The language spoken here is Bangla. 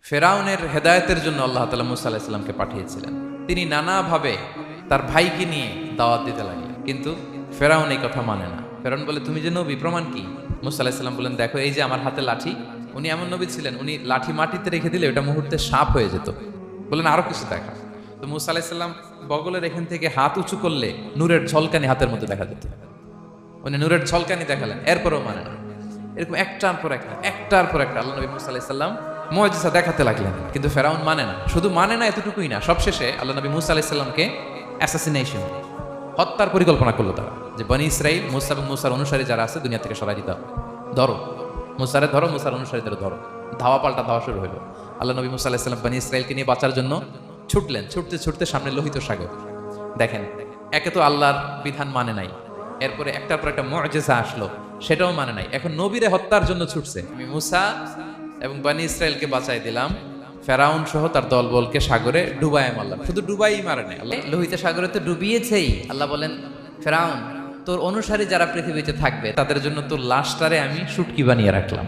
ফেরাউনের হেদায়েতের জন্য আল্লাহ তাআলা মুসা আলাইহিস সালামকে পাঠিয়েছিলেন। তিনি নানাভাবে তার ভাইকে নিয়ে দাওয়াত দিতে লাগলেন, কিন্তু ফেরাউন এই কথা মানে না। ফেরাউন বলে, তুমি যে নবী, প্রমাণ কি? মুসা আলাইহিস সালাম বলেন, দেখো এই যে আমার হাতে লাঠি। উনি এমন নবী ছিলেন, উনি লাঠি মাটিতে রেখে দিলে ওটা মুহূর্তে সাপ হয়ে যেত। বলেন আরো কিছু দেখা। তো মুসা আলাইহিস সালাম বগলের এখান থেকে হাত উঁচু করলে নূরের ঝলকানি হাতের মধ্যে দেখা যেত। উনি নূরের ঝলকানি দেখালেন, এরপরও মানে না। এরকম একটার পর একটা আল্লাহ নবী মুসা আলাইহিস সালাম মুআজিজা দেখাতে লাগলেন, কিন্তু ফেরাউন মানে না। শুধু মানে না এতটুকুই না, সবশেষে আল্লাহ নবী মুসা আলাইহিস সালামকে অ্যাসাসিনেশন, হত্যার পরিকল্পনা করলো তারা, যে বনি ইসরাইল মুসা এবং মুসার অনুসারী যারা আছে দুনিয়া থেকে সরাই দিতে হবে। ধরো মুসারে, ধরো মুসার অনুসারীদের ধরো। ধাওয়া পাল্টা ধাওয়া শুরু হলো। আল্লাহ নবী মুসা আলাইহিস সালাম বনি ইসরাইলকে নিয়ে বাঁচার জন্য ছুটলেন। ছুটতে ছুটতে সামনে লোহিত সাগর। দেখেন, একে তো আল্লাহর বিধান মানে নাই, এরপরে একটার পর একটা মুআজিজা আসলো, সেটাও মানে নাই। এখন নবীরে হত্যার জন্য ছুটছে। আমি মুসা এবং বনি ইসরাইলকে বাঁচাই দিলাম, ফেরাউন সহ তার দলবলকে সাগরে ডুবাই মারলাম। শুধু ডুবাই মারে নাই আল্লাহ, লোহিত সাগরে তো ডুবিয়েছেই। আল্লাহ বলেন, ফেরাউন তোর অনুসারী যারা পৃথিবীতে থাকবে তাদের জন্য তোর লাশটারে আমি শুটকি বানিয়ে রাখলাম।